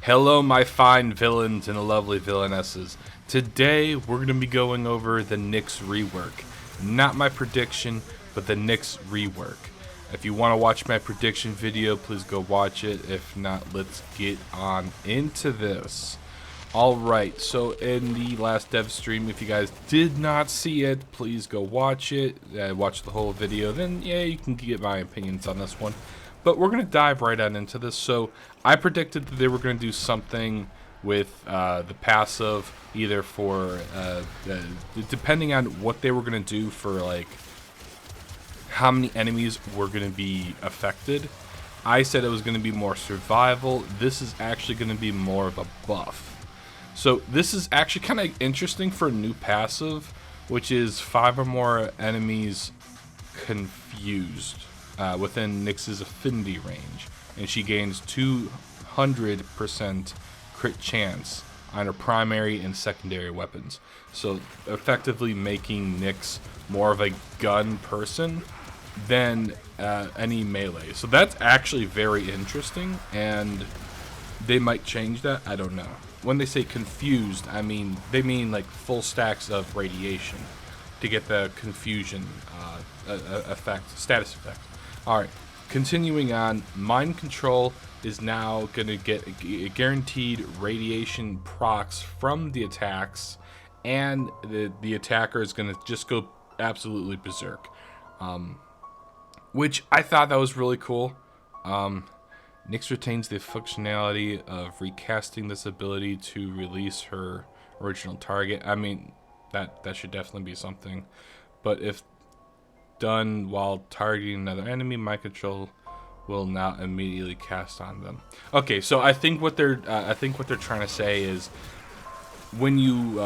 Hello, my fine villains and lovely villainesses. Today, we're going to be going over the NYX rework. Not my prediction, but the NYX rework. If you want to watch my prediction video, please go watch it. If not, let's get on into this. Alright, so in the last dev stream, if you guys did not see it, please go watch it. Watch the whole video, then yeah, you can get my opinions on this one. But we're going to dive right on into this. So I predicted that they were going to do something with the passive, either for, depending on what they were going to do for, like, how many enemies were going to be affected. I said it was going to be more survival. This is actually going to be more of a buff. So this is actually kind of interesting for a new passive, which is 5 or more enemies confused within NYX's affinity range, and she gains 200% crit chance on her primary and secondary weapons. So effectively making NYX more of a gun person than any melee. So that's actually very interesting, and they might change that. I don't know. When they say confused, they mean like full stacks of radiation to get the confusion status effect. Alright, continuing on, mind control is now going to get a guaranteed radiation procs from the attacks, and the attacker is going to just go absolutely berserk. Which I thought that was really cool. NYX retains the functionality of recasting this ability to release her original target. That should definitely be something. But if done while targeting another enemy, mind control will now immediately cast on them. Okay, so I think what they're trying to say is when you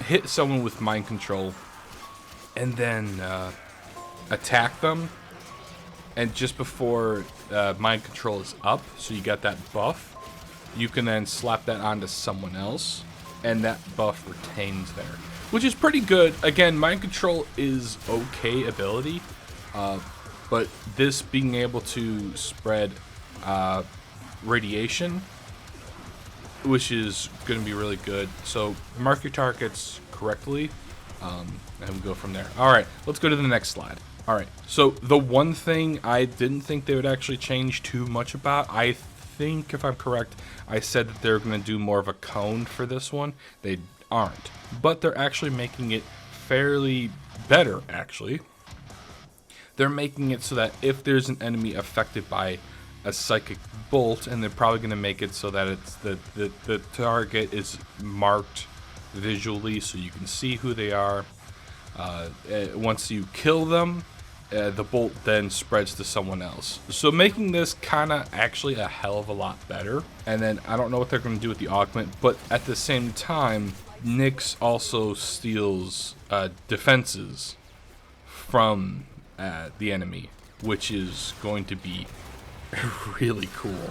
hit someone with mind control and then attack them, and just before mind control is up, so you got that buff, you can then slap that onto someone else, and that buff retains there, which is pretty good. Again, mind control is okay ability, but this being able to spread radiation, which is going to be really good. So mark your targets correctly, and we go from there. All right, let's go to the next slide. Alright, so the one thing I didn't think they would actually change too much about, I think, if I'm correct, I said that they're going to do more of a cone for this one. They aren't. But they're actually making it fairly better, actually. They're making it so that if there's an enemy affected by a psychic bolt, and they're probably going to make it so that it's the target is marked visually so you can see who they are. Once you kill them, the bolt then spreads to someone else. So making this kind of actually a hell of a lot better. And then I don't know what they're going to do with the augment, but at the same time, NYX also steals defenses from the enemy, which is going to be really cool.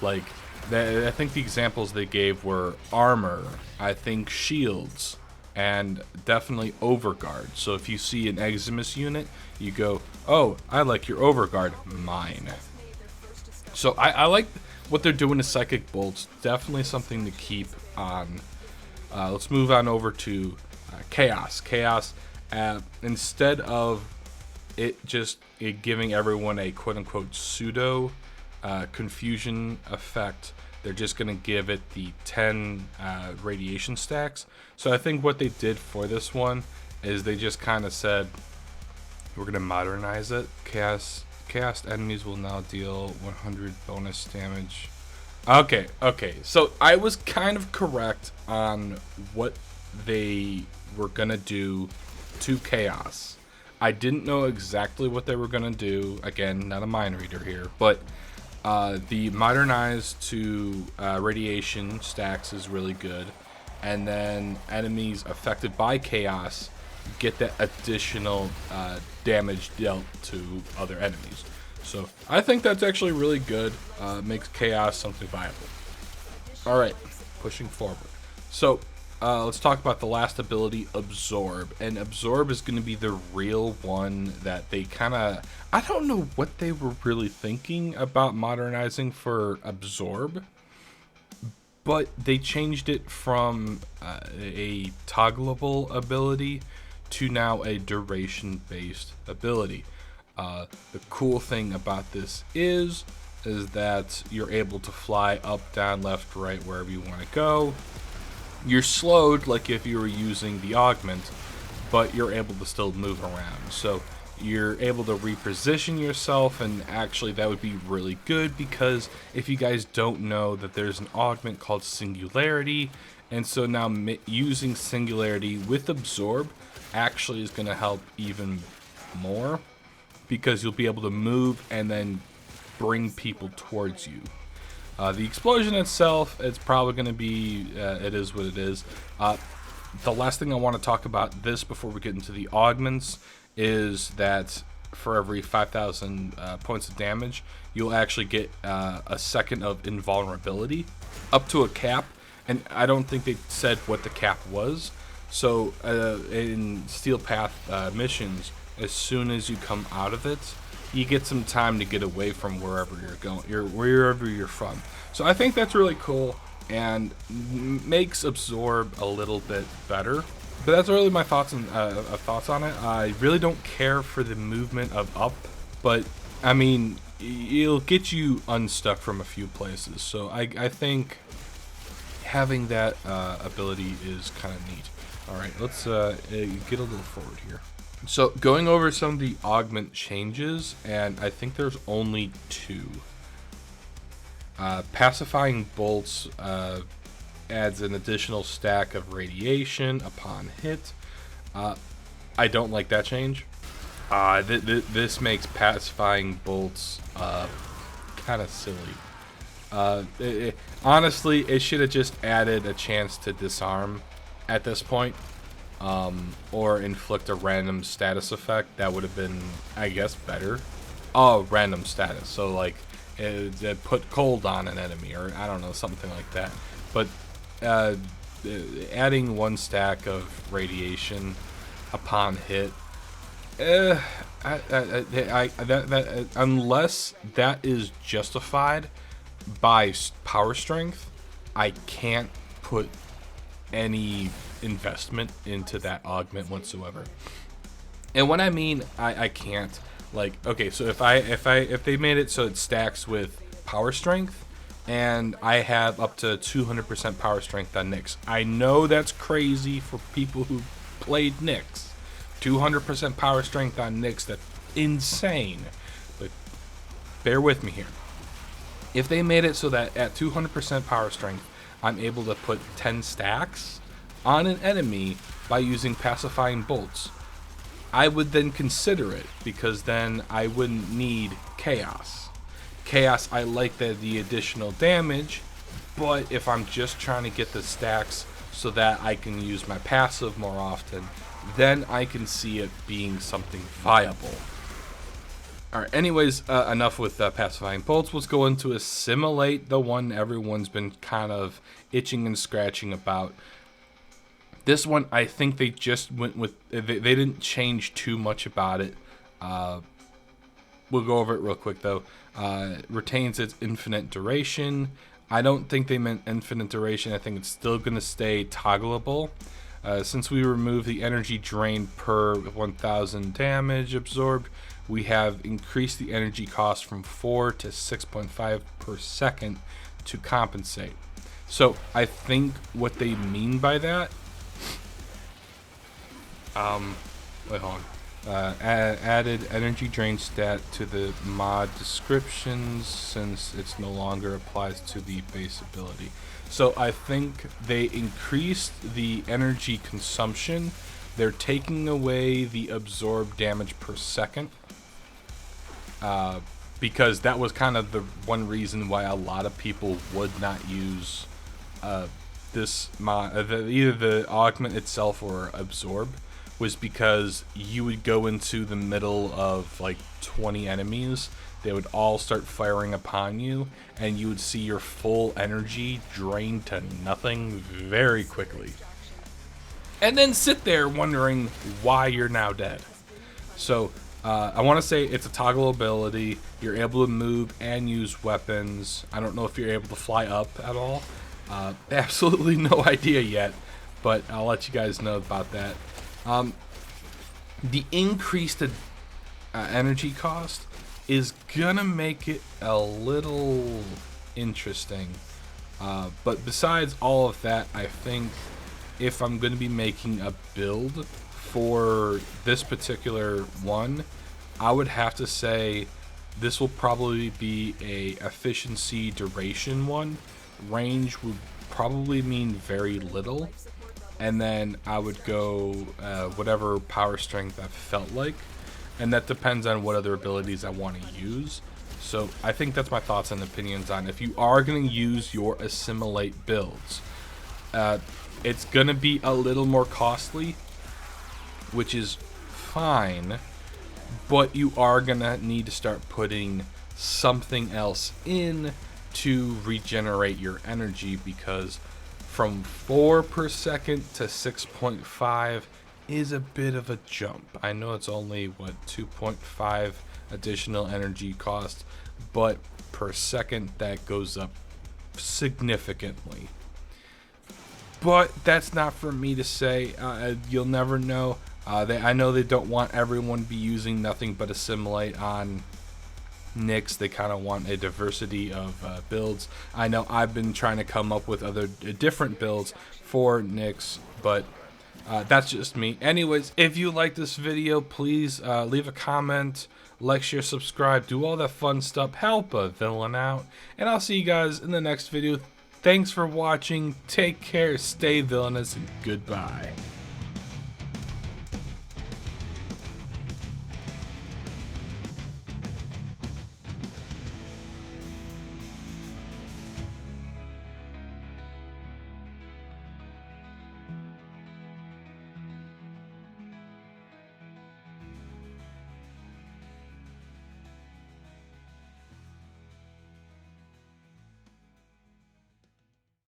Like, I think the examples they gave were armor, I think shields, and definitely overguard. So if you see an Eximus unit, you go, oh, I like your overguard, mine. So I like what they're doing to psychic bolts. Definitely something to keep on. Let's move on over to chaos. Chaos, instead of it just giving everyone a quote-unquote pseudo confusion effect, they're just going to give it the 10 radiation stacks. So I think what they did for this one is they just kind of said, we're going to modernize it. Chaos enemies will now deal 100 bonus damage. Okay. So I was kind of correct on what they were going to do to chaos. I didn't know exactly what they were going to do. Again, not a mind reader here, but the modernized to radiation stacks is really good, and then enemies affected by chaos get that additional damage dealt to other enemies. So I think that's actually really good. Makes chaos something viable. All right, pushing forward. So let's talk about the last ability, Absorb. And Absorb is going to be the real one that they kind of... I don't know what they were really thinking about modernizing for Absorb, but they changed it from a toggleable ability to now a duration-based ability. The cool thing about this is that you're able to fly up, down, left, right, wherever you want to go. You're slowed like if you were using the Augment, but you're able to still move around. So you're able to reposition yourself, and actually that would be really good, because if you guys don't know, that there's an Augment called Singularity, and so now using Singularity with Absorb actually is going to help even more, because you'll be able to move and then bring people towards you. The explosion itself, it's probably going to be, it is what it is. The last thing I want to talk about this before we get into the augments is that for every 5,000 points of damage, you'll actually get a second of invulnerability up to a cap, and I don't think they said what the cap was. So in Steel Path missions, as soon as you come out of it, you get some time to get away from wherever you're going, wherever you're from. So I think that's really cool and makes Absorb a little bit better. But that's really my thoughts on it. I really don't care for the movement of up, but I mean, it'll get you unstuck from a few places. So I think having that ability is kind of neat. All right, let's get a little forward here. So going over some of the augment changes, and I think there's only two. Pacifying bolts adds an additional stack of radiation upon hit. I don't like that change. This makes pacifying bolts kind of silly. Honestly, it should have just added a chance to disarm at this point. Or inflict a random status effect. That would have been, I guess, better. Oh, random status. So like, it put cold on an enemy, or I don't know, something like that. But adding one stack of radiation upon hit, unless that is justified by power strength, I can't put any investment into that augment whatsoever. And when I mean I can't, like, okay, so if they made it so it stacks with power strength, and I have up to 200% power strength on NYX. I know that's crazy for people who played NYX. 200% power strength on NYX, that's insane. But bear with me here. If they made it so that at 200% power strength, I'm able to put 10 stacks on an enemy by using pacifying bolts, I would then consider it, because then I wouldn't need chaos. Chaos, I like the additional damage, but if I'm just trying to get the stacks so that I can use my passive more often, then I can see it being something viable. Alright, anyways, enough with pacifying bolts. Let's go into assimilate, the one everyone's been kind of itching and scratching about. This one, I think they just went with, they didn't change too much about it. We'll go over it real quick though. Retains its infinite duration. I don't think they meant infinite duration. I think it's still going to stay toggleable. Since we remove the energy drain per 1,000 damage absorbed, we have increased the energy cost from 4 to 6.5 per second to compensate. So I think what they mean by that, wait, hold on. Added energy drain stat to the mod descriptions, since it's no longer applies to the base ability. So I think they increased the energy consumption. They're taking away the absorbed damage per second, because that was kind of the one reason why a lot of people would not use this mod, either the augment itself or absorb, was because you would go into the middle of like 20 enemies, they would all start firing upon you, and you would see your full energy drain to nothing very quickly. and then sit there wondering why you're now dead. So I want to say it's a toggle ability. You're able to move and use weapons. I don't know if you're able to fly up at all. Absolutely no idea yet, but I'll let you guys know about that. The increased energy cost is gonna make it a little interesting. But besides all of that, I think if I'm going to be making a build for this particular one, I would have to say this will probably be a efficiency duration one. Range would probably mean very little, and then I would go whatever power strength I felt like, and that depends on what other abilities I want to use. So I think that's my thoughts and opinions on if you are going to use your assimilate builds. It's going to be a little more costly, which is fine, but you are going to need to start putting something else in to regenerate your energy, because from 4 per second to 6.5 is a bit of a jump. I know it's only, what, 2.5 additional energy cost, but per second that goes up significantly. But that's not for me to say. You'll never know. I know they don't want everyone to be using nothing but assimilate on NYX. They kind of want a diversity of builds. I know I've been trying to come up with other different builds for NYX, but that's just me. Anyways, if you like this video, please leave a comment, like, share, subscribe, do all that fun stuff, help a villain out, and I'll see you guys in the next video. Thanks for watching, take care, stay villainous, and goodbye.